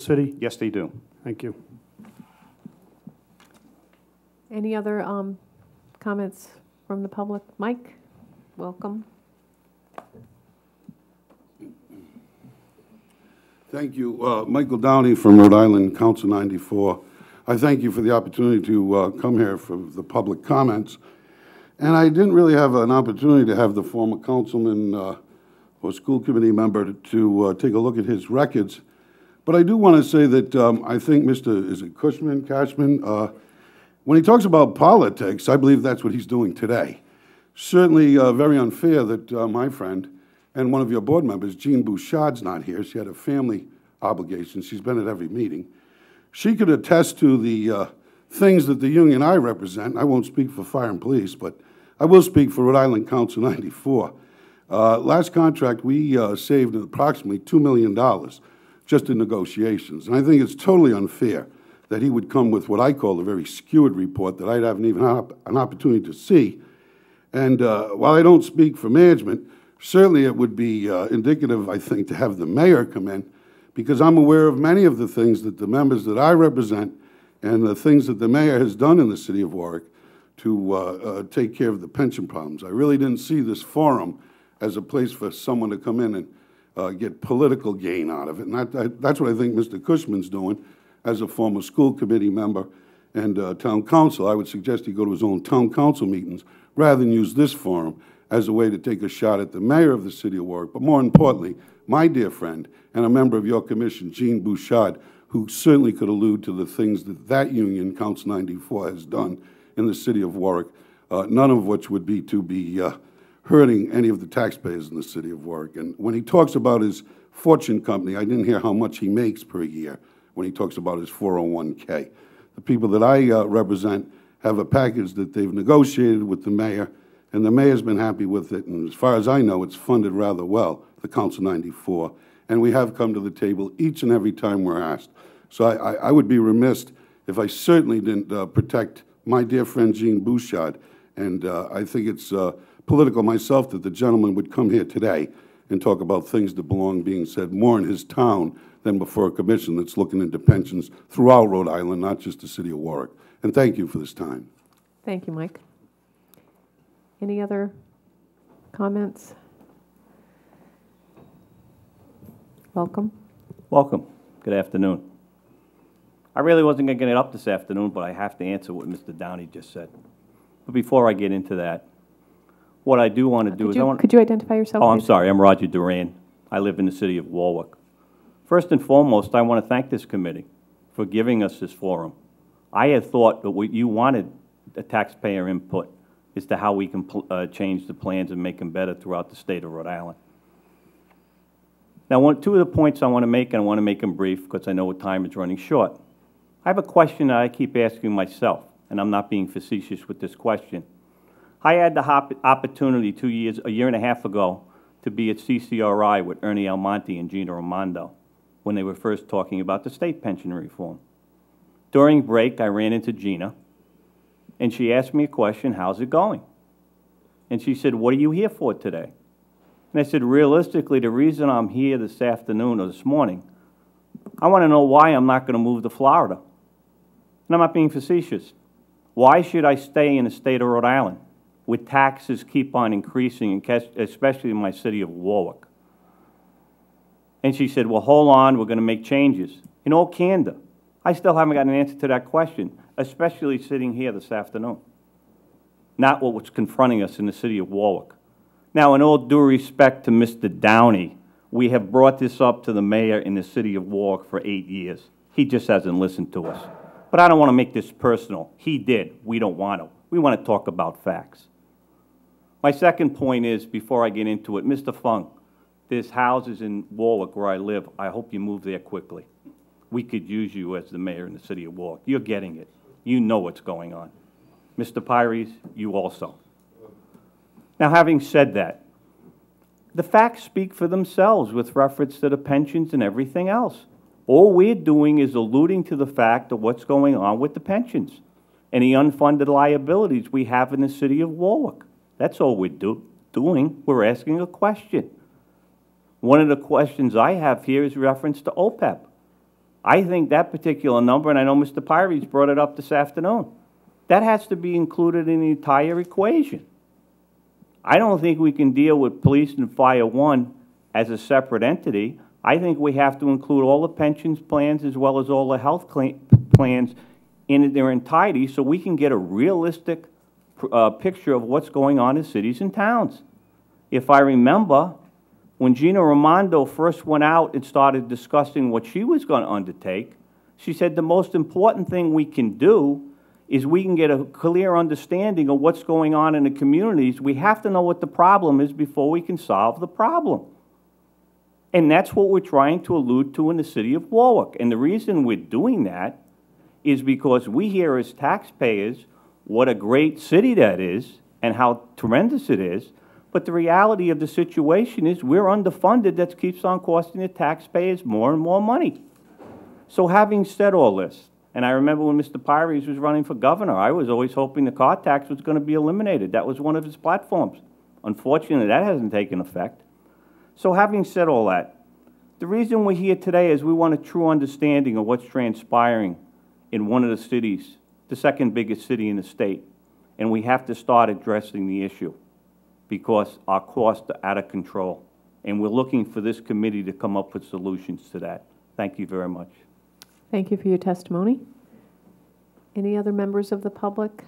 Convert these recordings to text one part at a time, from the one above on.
city? Yes, they do. Thank you. Any other comments from the public? Mike, welcome. Thank you. Michael Downey from Rhode Island, Council 94. I thank you for the opportunity to come here for the public comments. And I didn't really have an opportunity to have the former councilman or school committee member to take a look at his records. But I do want to say that I think Mr. is it Cushman, when he talks about politics, I believe that's what he's doing today. Certainly very unfair that my friend and one of your board members, Jean Bouchard's not here. She had a family obligation. She's been at every meeting. She could attest to the things that the union I represent. I won't speak for fire and police, but I will speak for Rhode Island Council 94. Last contract, we saved approximately $2 million just in negotiations. And I think it's totally unfair that he would come with what I call a very skewed report that I haven't even had an opportunity to see. And while I don't speak for management, certainly it would be indicative, I think, to have the mayor come in, because I'm aware of many of the things that the members that I represent and the things that the mayor has done in the city of Warwick to take care of the pension problems. I really didn't see this forum as a place for someone to come in and get political gain out of it. And that's what I think Mr. Cushman's doing as a former school committee member and town council. I would suggest he go to his own town council meetings rather than use this forum as a way to take a shot at the mayor of the city of Warwick, but more importantly, my dear friend and a member of your commission, Jean Bouchard, who certainly could allude to the things that that union, Council 94, has done in the city of Warwick, none of which would be to be hurting any of the taxpayers in the city of Warwick. And when he talks about his fortune company, I didn't hear how much he makes per year when he talks about his 401k. The people that I represent have a package that they've negotiated with the mayor, and the mayor's been happy with it, and as far as I know, it's funded rather well, the Council 94, and we have come to the table each and every time we're asked. So I would be remiss if I certainly didn't protect my dear friend Jean Bouchard, and I think it's political myself that the gentleman would come here today and talk about things that belong being said more in his town than before a commission that's looking into pensions throughout Rhode Island, not just the city of Warwick. And thank you for this time. Thank you, Mike. Any other comments? Welcome. Welcome. Good afternoon. I really wasn't going to get up this afternoon, but I have to answer what Mr. Downey just said. But before I get into that, what I do want to do is Could you identify yourself? Oh, I'm sorry. I'm Roger Durand. I live in the city of Warwick. First and foremost, I want to thank this committee for giving us this forum. I had thought that what you wanted, the taxpayer input, as to how we can change the plans and make them better throughout the state of Rhode Island. Now, two of the points I want to make, and I want to make them brief because I know what time is running short. I have a question that I keep asking myself, and I'm not being facetious with this question. I had the opportunity a year and a half ago, to be at CCRI with Ernie Almonte and Gina Raimondo when they were first talking about the state pension reform. During break, I ran into Gina, and she asked me a question, how's it going? And she said, what are you here for today? And I said, realistically, the reason I'm here this afternoon or this morning, I want to know why I'm not going to move to Florida. And I'm not being facetious. Why should I stay in the state of Rhode Island where taxes keep on increasing, especially in my city of Warwick? And she said, well, hold on, we're going to make changes. In all candor, I still haven't got an answer to that question, especially sitting here this afternoon. Not what was confronting us in the city of Warwick. Now, in all due respect to Mr. Downey, we have brought this up to the mayor in the city of Warwick for 8 years. He just hasn't listened to us. But I don't want to make this personal. He did. We don't want to. We want to talk about facts. My second point is, before I get into it, Mr. Funk, there's houses in Warwick where I live. I hope you move there quickly. We could use you as the mayor in the city of Warwick. You're getting it. You know what's going on. Mr. Pires, you also. Now, having said that, the facts speak for themselves with reference to the pensions and everything else. All we're doing is alluding to the fact of what's going on with the pensions and the unfunded liabilities we have in the city of Warwick. That's all we're doing. We're asking a question. One of the questions I have here is reference to OPEB. I think that particular number, and I know Mr. Pyries brought it up this afternoon, that has to be included in the entire equation. I don't think we can deal with police and fire one as a separate entity. I think we have to include all the pensions plans as well as all the health plans in their entirety so we can get a realistic picture of what's going on in cities and towns. If I remember, when Gina Raimondo first went out and started discussing what she was going to undertake, she said the most important thing we can do is we can get a clear understanding of what's going on in the communities. We have to know what the problem is before we can solve the problem. And that's what we're trying to allude to in the city of Warwick. And the reason we're doing that is because we hear as taxpayers what a great city that is and how tremendous it is. But the reality of the situation is we're underfunded. That keeps on costing the taxpayers more and more money. So having said all this, and I remember when Mr. Pyries was running for governor, I was always hoping the car tax was going to be eliminated. That was one of his platforms. Unfortunately, that hasn't taken effect. So having said all that, the reason we're here today is we want a true understanding of what's transpiring in one of the cities, the second biggest city in the state. And we have to start addressing the issue because our costs are out of control. And we're looking for this committee to come up with solutions to that. Thank you very much. Thank you for your testimony. Any other members of the public?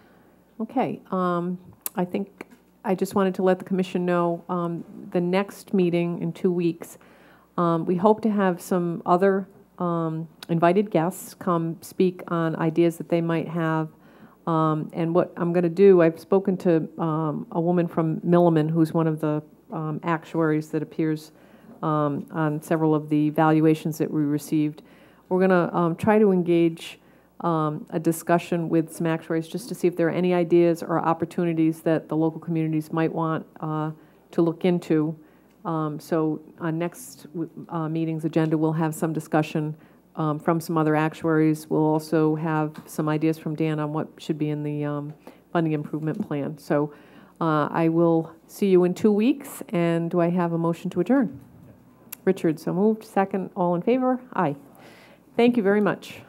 Okay, I think I just wanted to let the commission know the next meeting in 2 weeks, we hope to have some other invited guests come speak on ideas that they might have. And what I'm going to do, I've spoken to a woman from Milliman, who's one of the actuaries that appears on several of the valuations that we received. We're going to try to engage a discussion with some actuaries just to see if there are any ideas or opportunities that the local communities might want to look into. So on next meeting's agenda, we'll have some discussion from some other actuaries. We'll also have some ideas from Dan on what should be in the funding improvement plan. So I will see you in 2 weeks. And do I have a motion to adjourn? Richard, so moved. Second, all in favor? Aye. Thank you very much.